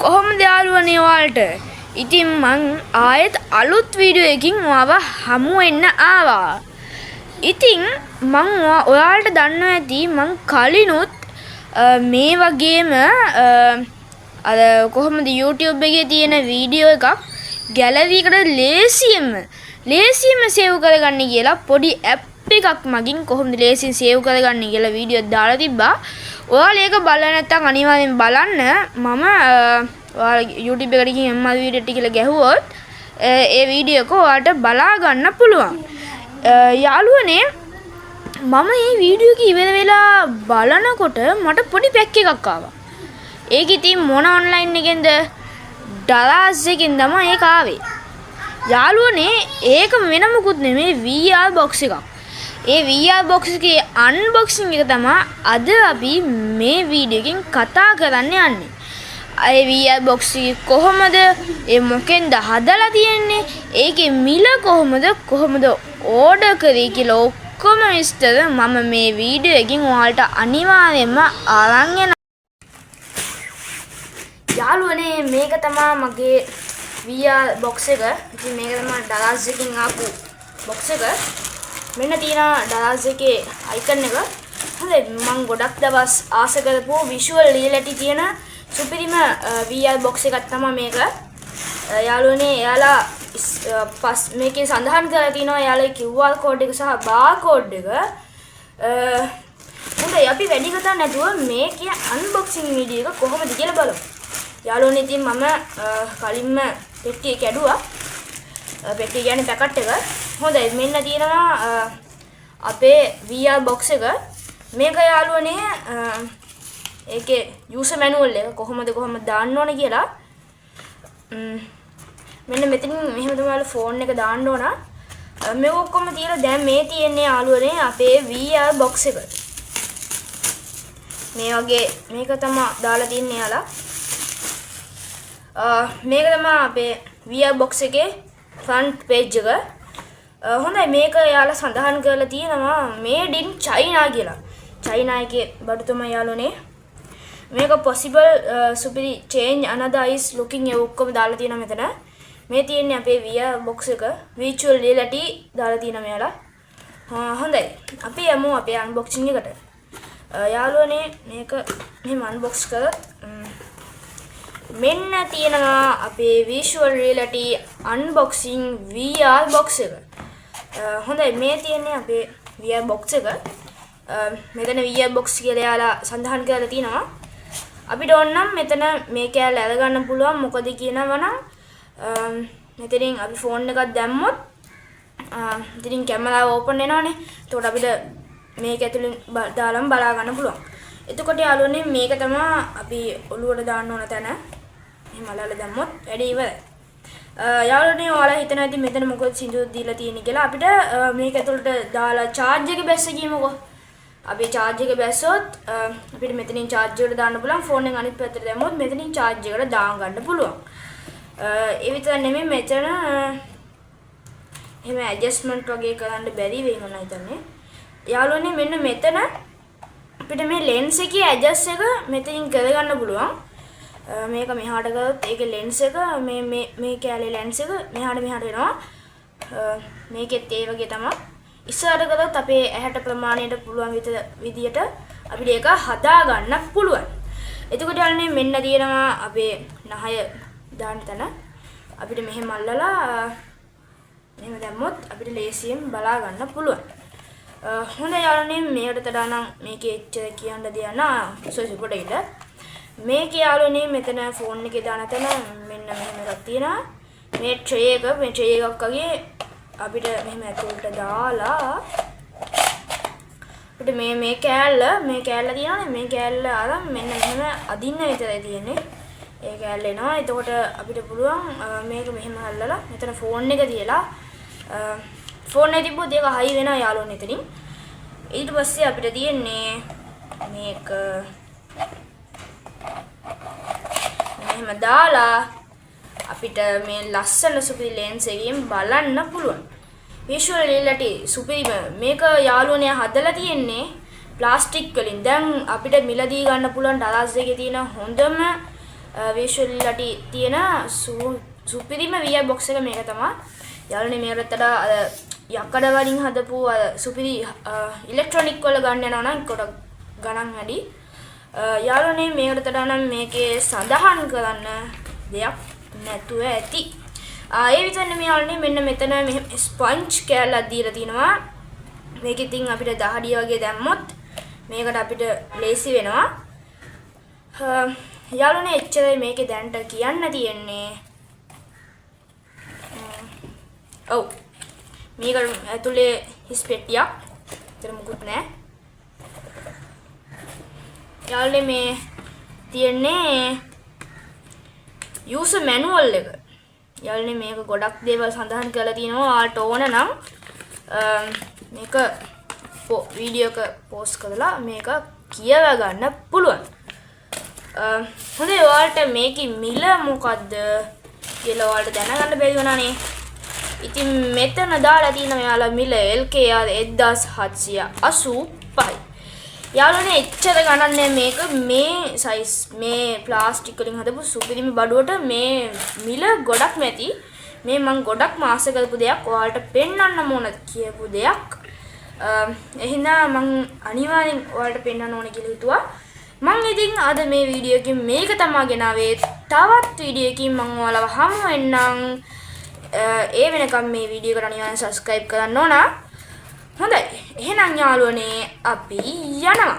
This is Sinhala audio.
කොහොමද යාළුවනේ ඔයාලට? ඉතින් මං ආයෙත් අලුත් වීඩියෝ එකකින් ඔයාව හමු වෙන්න ආවා. ඉතින් මං ඔයාලට දන්නවා ඇති මං කලිනුත් මේ වගේම අර කොහොමද YouTube එකේ තියෙන වීඩියෝ එකක් ගැලරියකට ලේසියෙන්ම සේව් කරගන්න කියලා පොඩි ඇප් එකක් මගින් කොහොමද ලේසියෙන් සේව් කරගන්න කියලා වීඩියෝ දාලා තිබ්බා. ඔයාලා ඒක බලලා නැත්නම් අනිවාර්යෙන් බලන්න. මම ඔයාලා YouTube එකට ගිහින් MR වීඩියෝ ටික කියලා ගැහුවොත් ඒ වීඩියෝ එක ඔයාලට බලා ගන්න පුළුවන්. යාළුවනේ මම මේ වීඩියෝ එක ඉවර වෙලා බලනකොට මට පොඩි පැක් එකක් ආවා. ඒක ඉතින් මොන ඔන්ලයින් එකෙන්ද? ඩලාස් එකෙන් තමයි ඒක ආවේ. යාළුවනේ ඒක වෙන මොකුත් නෙමෙයි VR box එකක්. ඒ VR box එකේ unboxing එක තමයි අද අපි මේ වීඩියෝ එකෙන් කතා කරන්න යන්නේ. ඒ VR box එක කොහොමද? ඒ මොකෙන්ද හදලා තියෙන්නේ? ඒකේ මිල කොහොමද ඕඩර් කරේ කියලා ඔක්කොම විස්තර මම මේ වීඩියෝ එකෙන් ඔයාලට අනිවාර්යයෙන්ම අරන් යනවා. යාළුවනේ මේක තමයි මගේ VR box එක. ඉතින් මේක තමයි ඩලාස් එකකින් ආපු box එක. මෙන්න තියෙනවා ඩලාස් එකේ අයිකන් එක. හොඳයි මම ගොඩක් දවස් ආස කරපු visual reality තියෙන සුපිරිම VR box එකක් තමයි මේක. යාළුවනේ එයාලා මේකේ සඳහන් කරලා තියෙනවා එයාලගේ QR code එක සහ barcode එක. හොඳයි අපි වැඩි කතා නැතුව මේකේ unboxing වීඩියෝ එක කොහොමද කියලා බලමු. යාළුවනේ ඉතින් මම කලින්ම පෙට්ටිය කැඩුවා. පෙට්ටිය කියන්නේ පැකට් එක. හොඳයි මෙන්න තියෙනවා අපේ VR box එක. මේක යාළුවනේ ඒකේ user manual එක කොහොමද දාන්න ඕනේ කියලා. මෙන්න මෙතනින් මෙහෙම තමයි ෆෝන් එක දාන්න ඕන. මේක ඔක්කොම තියලා දැන් මේ තියෙන්නේ යාළුවනේ අපේ VR box එක. මේ වගේ මේක තමයි දාලා තියන්නේ යාලා. මේක තමයි අපේ VR box එකේ front page එක. හොඳයි මේක යාලා සඳහන් කරලා තියෙනවා made in China කියලා. China එකේ බඩු තමයි යාළුවනේ. මේක possible superi change another is looking ඒ ඔක්කොම දාලා තියෙනවා මෙතන. මේ තියෙන්නේ අපේ VR box එක virtual reality දාලා තියෙනවා මෙයාලා. හොඳයි අපි යමු අපේ unboxing එකට. යාළුවනේ මේක මෙහෙම unbox කරත් මෙන්න තියෙනවා අපේ virtual reality unboxing VR box එක. හොඳයි මේ තියෙන්නේ අපේ VR box එක. මෙතන VR box කියලා යාලා සඳහන් කරලා තියෙනවා. අපිට ඕනනම් මෙතන මේ කෑල්ල අරගන්න පුළුවන්. මොකද කියනවනම් මෙතනින් අපි ෆෝන් එකක් දැම්මොත් මෙතනින් කැමරාව ඕපන් වෙනවනේ. එතකොට අපිට මේක ඇතුලෙන් දාලා බලා ගන්න පුළුවන්. එතකොට යාළුවනේ මේක තමයි අපි ඔළුවට දාන්න ඕන තැන. එහෙම අල්ලලා දැම්මොත් වැඩේ ඉවරයි. යාළුවනේ ඔයාලා හිතනවා ඉතින් මෙතන මොකද සින්දුව දීලා තියෙන්නේ කියලා. අපිට මේක ඇතුළට දාලා charge එක බැස්ස කියමුකෝ. අපි charge එක බැස්සොත් අපිට මෙතනින් charge එකට දාන්න පුළුවන්. ෆෝන් එක අනිත් පැත්තට දැම්මොත් මෙතනින් charge එකට දාන් ගන්න පුළුවන්. ඒ විතර නෙමෙයි මෙතන එහෙම adjustment වගේ කරන්න බැරි වෙයි මම හිතන්නේ. යාළුවනේ මෙන්න මෙතන අපිට මේ lens එකේ adjust එක මෙතනින් කරගන්න පුළුවන්. මේක මෙහාට ගත්තොත් ඒකේ lens එක මේ කැලේ lens එක මෙහාට වෙනවා. මේකෙත් ඒ වගේ තමයි. ඉස්සරහට ගත්තොත් අපේ ඇහැට ප්‍රමාණයට පුළුවන් විදියට අපිට ඒක හදා ගන්න පුළුවන්. එතකොට යාළුවනේ මෙන්න තියෙනවා අපේ නහය දාන්න තැන. අපිට මෙහෙම අල්ලලා මෙහෙම දැම්මොත් අපිට ලේසියෙන් බලා ගන්න පුළුවන්. හොඳයි යාළුවනේ මේකට වඩා නම් මේකේ එච්චර කියන්න දෙයක් නෑ. සොයිසුකට ඉන්න. මේකේ යාළුවනේ මෙතන ෆෝන් එකේ දාන තැන මෙන්න මෙහෙම එකක් තියෙනවා. මේ ට්‍රේ එකක් වගේ අපිට මෙහෙම ඇතුළට දාලා අපිට මේ කෑල්ල තියෙනවානේ. මේ කෑල්ල අරන් මෙන්න මෙහෙම අදින්න විතරයි තියෙන්නේ. ඒ කෑල්ල එනවා. එතකොට අපිට පුළුවන් මේක මෙහෙම අල්ලලා මෙතන ෆෝන් එක තියලා ෆෝන් එක තිබ්බොත් ඒක හයි වෙනවා යාළුවනේ එතනින්. ඊට පස්සේ අපිට තියෙන්නේ මේක මෙහෙම දාලා අපිට මේ ලස්සන සුපිරි lens එකකින් බලන්න පුළුවන්. visual reality සුපිරිම මේක යාළුවනේ හදලා තියෙන්නේ ප්ලාස්ටික් වලින්. දැන් අපිට මිලදී ගන්න පුළුවන් ඩලාස් එකේ තියෙන හොඳම visual තියෙන සුපිරිම VI box එක මේක තමයි. යාළුවනේ මේකට වඩා අර යකඩ වලින් හදපු සුපිරි ඉලෙක්ට්‍රොනික වල ගන්න යනවා නම් කොට ගණන් වැඩි. යාළුවනේ මේකට වඩා නම් මේකේ සඳහන් කරන්න දෙයක් නැතුව ඇති. ඒ විතර නෙමෙයි යාළුවනේ මෙන්න මෙතන මෙහෙම ස්පන්ජ් කෑල්ලක් දීලා තිනවා. මේක ඉතින් අපිට දහඩිය වගේ දැම්මොත් මේකට අපිට ලේසි වෙනවා. යාළුවනේ එච්චරයි මේකේ දැන්ට කියන්න තියෙන්නේ. ඔව් මේක ඇතුලේ හිස් පෙට්ටියක්. ඒතර මුකුත් නැහැ. යාළුවනේ මේ තියෙන්නේ user manual එක. යාළුවනේ මේක ගොඩක් දේවල් සඳහන් කරලා තිනවා. ඔයාලට ඕන නම් මේක වීඩියෝ එක පෝස්ට් කරලා මේක කියව ගන්න පුළුවන්. හොඳයි ඔයාලට මේකේ මිල මොකද්ද කියලා ඔයාලට දැනගන්න බැරි වුණානේ. ඉතින් මෙතන දාලා තියෙන ඔයාලා මිල LKR 1785යි. යාළුවනේ එච්චර ගණන් නෑ මේක මේ සයිස් මේ ප්ලාස්ටික් වලින් හදපු සුපිරිම බඩුවට මේ මිල ගොඩක් නැති. මේ මං ගොඩක් මාස කරපු දෙයක් ඔයාලට පෙන්වන්න ඕන කියපු දෙයක්. එහෙනම් මං අනිවාර්යෙන් ඔයාලට පෙන්වන්න ඕන කියලා හිතුවා. මං ඉතින් අද මේ වීඩියෝ එකෙන් මේක තමයි ගෙනාවේ. තවත් වීඩියෝ එකකින් මං ඔයාලව හමු වෙන්නම්. ඒ වෙනකම් මේ වීඩියෝ එකට අනිවාර්යෙන් subscribe කරන්න ඕන. හොඳයි. එහෙනම් යාළුවනේ අපි යනවා.